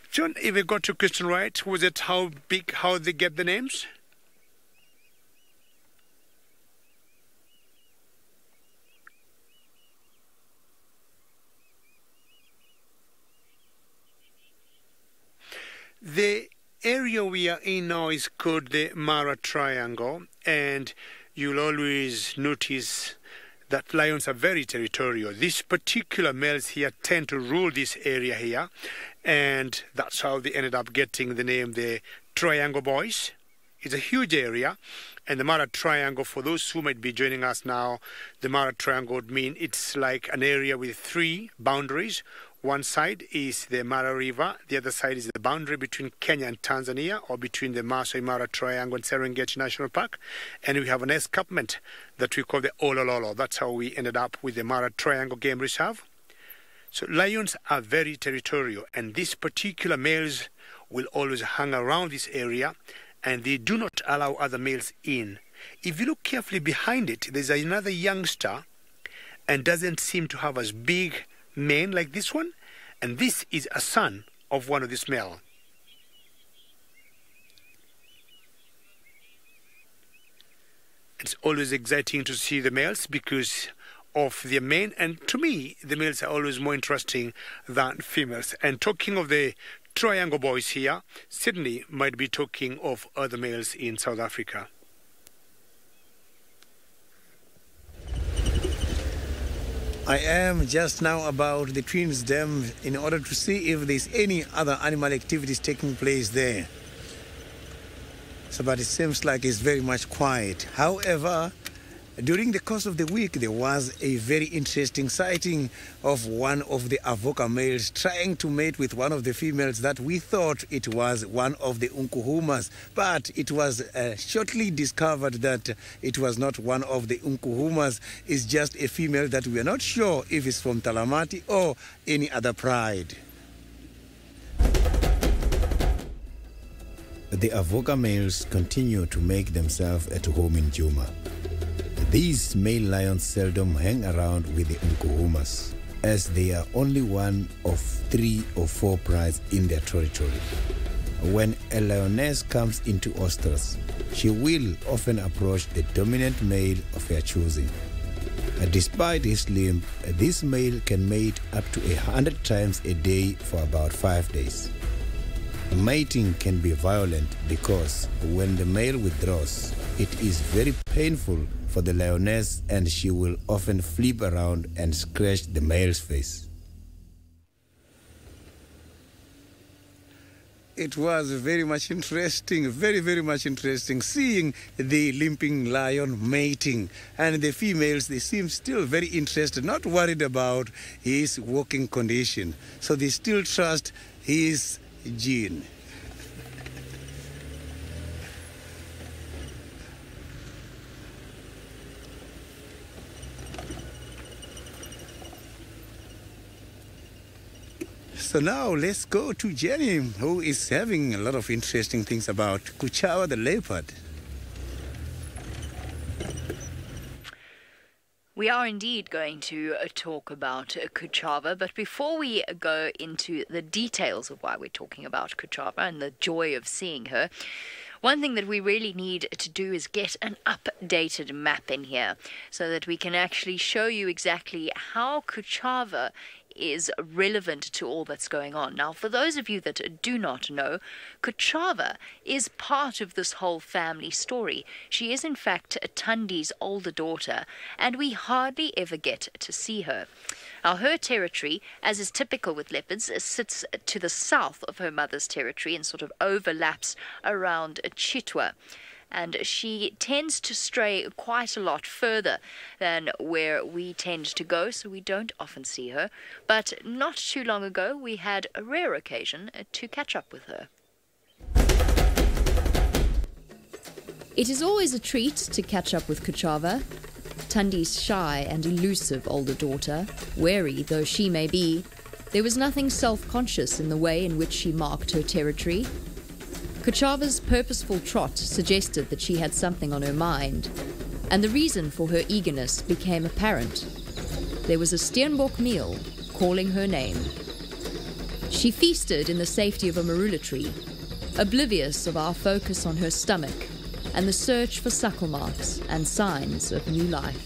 John, if we got your question right, was it how big, how they get the names? The area we are in now is called the Mara Triangle, and you'll always notice that lions are very territorial. These particular males here tend to rule this area here, and that's how they ended up getting the name the Triangle Boys. It's a huge area, and the Mara Triangle, for those who might be joining us now, the Mara Triangle would mean it's like an area with three boundaries. One side is the Mara River, the other side is the boundary between Kenya and Tanzania, or between the Masai Mara Triangle and Serengeti National Park, and we have an escarpment that we call the Olololo. That's how we ended up with the Mara Triangle Game Reserve. So lions are very territorial, and these particular males will always hang around this area, and they do not allow other males in. if you look carefully behind it, there's another youngster and doesn't seem to have as big mane like this one. And this is a son of one of these male. It's always exciting to see the males because of their mane, and to me the males are always more interesting than females. And talking of the triangle boys here, Sydney might be talking of other males in South Africa. I am just now about the twins dam in order to see if there's any other animal activities taking place there. So, but it seems like it's very much quiet. However, during the course of the week, there was a very interesting sighting of one of the avoca males trying to mate with one of the females that we thought it was one of the unkuhumas. But it was shortly discovered that it was not one of the unkuhumas. It's just a female that we are not sure if it's from Talamati or any other pride. The avoca males continue to make themselves at home in Djuma. These male lions seldom hang around with the unkuhumas, as they are only one of 3 or 4 prides in their territory. When a lioness comes into ostrus, she will often approach the dominant male of her choosing. Despite his limb, this male can mate up to 100 times a day for about 5 days. Mating can be violent because when the male withdraws, it is very painful for the lioness, and she will often flip around and scratch the male's face. It was very much interesting, very much interesting, seeing the limping lion mating. And the females, they seem still very interested, not worried about his walking condition. So they still trust his gene. So now let's go to Jenny, who is having a lot of interesting things about Kuchawa the leopard. We are indeed going to talk about Kuchava, but before we go into the details of why we're talking about Kuchava and the joy of seeing her, one thing that we really need to do is get an updated map in here so that we can actually show you exactly how Kuchava is relevant to all that's going on. Now, for those of you that do not know, Kuchava is part of this whole family story. She is, in fact, Tundi's older daughter, and we hardly ever get to see her. Now, her territory, as is typical with leopards, sits to the south of her mother's territory and sort of overlaps around Chitwa. And she tends to stray quite a lot further than where we tend to go, so we don't often see her. But not too long ago, we had a rare occasion to catch up with her. It is always a treat to catch up with Kuchava, Tundi's shy and elusive older daughter. Wary though she may be, there was nothing self-conscious in the way in which she marked her territory. Kuchava's purposeful trot suggested that she had something on her mind, and the reason for her eagerness became apparent. There was a Steenbok meal calling her name. She feasted in the safety of a marula tree, oblivious of our focus on her stomach and the search for suckle marks and signs of new life.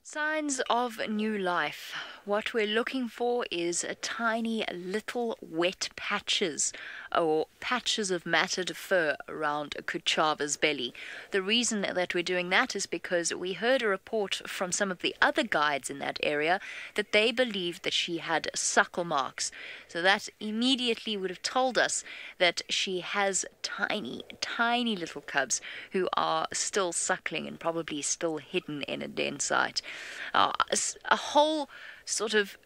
Signs of new life. What we're looking for is a tiny little wet patches or patches of matted fur around Kuchava's belly. The reason that we're doing that is because we heard a report from some of the other guides in that area that they believed that she had suckle marks. So that immediately would have told us that she has tiny little cubs who are still suckling and probably still hidden in a den site. A whole sort of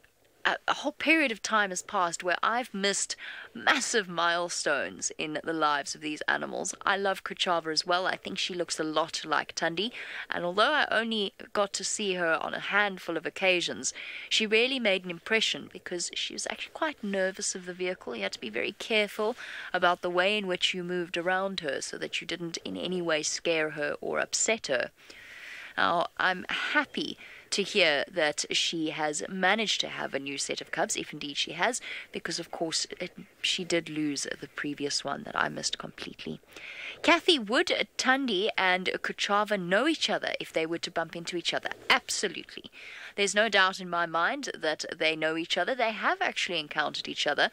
a whole period of time has passed where I've missed massive milestones in the lives of these animals. I love Kuchava as well. I think she looks a lot like Tundi, and although I only got to see her on a handful of occasions, she really made an impression because she was actually quite nervous of the vehicle. You had to be very careful about the way in which you moved around her so that you didn't in any way scare her or upset her. Now, I'm happy to hear that she has managed to have a new set of cubs, if indeed she has, because of course she did lose the previous one that I missed completely. Kathy, would Tundi and Kuchava know each other if they were to bump into each other? Absolutely. There's no doubt in my mind that they know each other. They have actually encountered each other.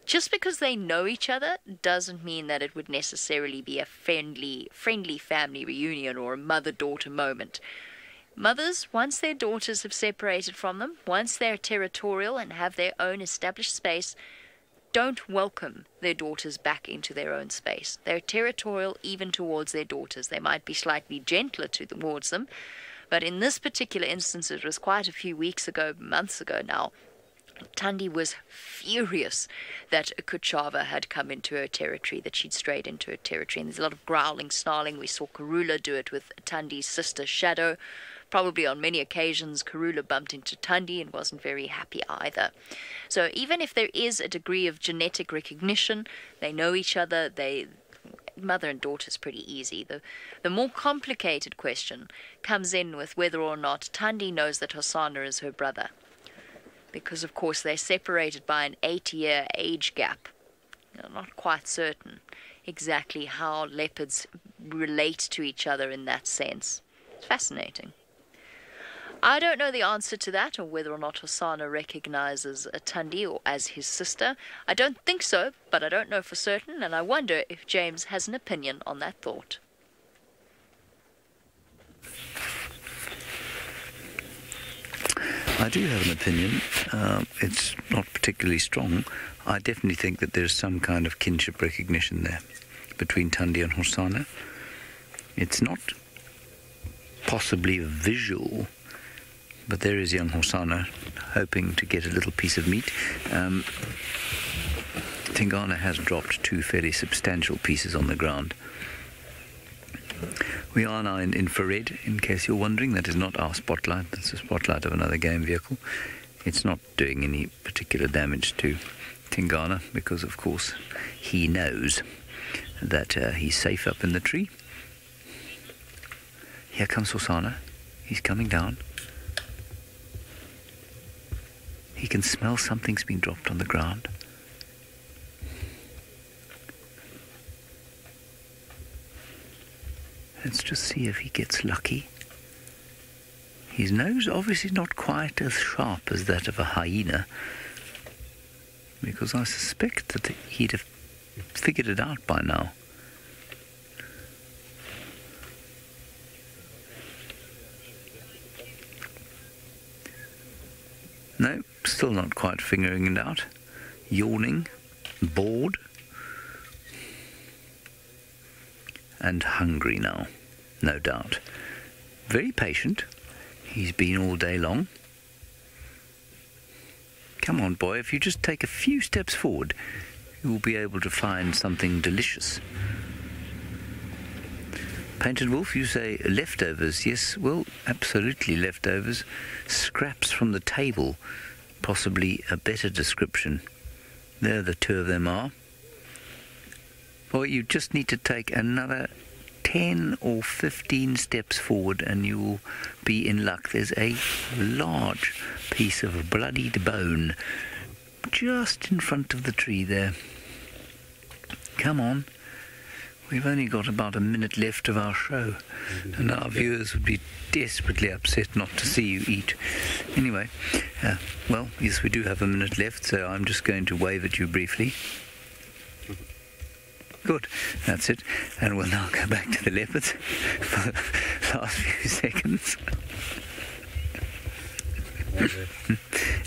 Just because they know each other doesn't mean that it would necessarily be a friendly family reunion or a mother-daughter moment. Mothers, once their daughters have separated from them, once they're territorial and have their own established space, don't welcome their daughters back into their own space. They're territorial even towards their daughters. They might be slightly gentler towards them, but in this particular instance, it was quite a few weeks ago, months ago now, Tundi was furious that Kuchava had come into her territory, that she'd strayed into her territory. And there's a lot of growling, snarling. We saw Karula do it with Tundi's sister, Shadow. Probably on many occasions, Karula bumped into Tundi and wasn't very happy either. So even if there is a degree of genetic recognition, they know each other, mother and daughter is pretty easy. The more complicated question comes in with whether or not Tundi knows that Hosanna is her brother. Because, of course, they're separated by an 8-year age gap. They're not quite certain exactly how leopards relate to each other in that sense. It's fascinating. I don't know the answer to that, or whether or not Hosanna recognizes Tundi or as his sister. I don't think so, but I don't know for certain, and I wonder if James has an opinion on that thought. I do have an opinion. It's not particularly strong. I definitely think that there's some kind of kinship recognition there between Tundi and Hosanna. It's not possibly visual, but there is young Hosanna hoping to get a little piece of meat. Tingana has dropped 2 fairly substantial pieces on the ground. We are now in infrared, in case you're wondering. That is not our spotlight. That's a spotlight of another game vehicle. It's not doing any particular damage to Tingana because, of course, he knows that he's safe up in the tree. Here comes Hosanna. He's coming down. He can smell something's been dropped on the ground. Let's just see if he gets lucky. His nose obviously not quite as sharp as that of a hyena, because I suspect that he'd have figured it out by now. No, still not quite figuring it out. Yawning, bored, and hungry now, no doubt. Very patient. He's been all day long. Come on, boy, if you just take a few steps forward, you'll be able to find something delicious. Painted Wolf, you say leftovers. Yes, well, absolutely leftovers. Scraps from the table, possibly a better description. There the 2 of them are. Boy, you just need to take another 10 or 15 steps forward and you will be in luck. There's a large piece of bloodied bone just in front of the tree there. Come on. We've only got about a minute left of our show, and our viewers would be desperately upset not to see you eat. Anyway, well, yes, we do have a minute left, so I'm just going to wave at you briefly. Good, that's it. And we'll now go back to the leopards for the last few seconds.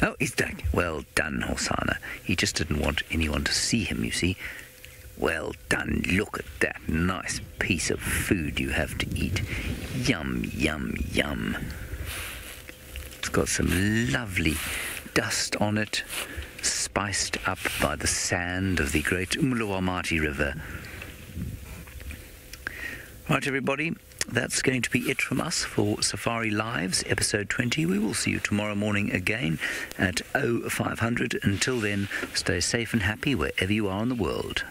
Oh, he's done. Well done, Hosanna. He just didn't want anyone to see him, you see. Well done. Look at that nice piece of food you have to eat. Yum, yum, yum. It's got some lovely dust on it, spiced up by the sand of the great Umluwamati River. Right, everybody, that's going to be it from us for Safari Lives, episode 20. We will see you tomorrow morning again at 0500. Until then, stay safe and happy wherever you are in the world.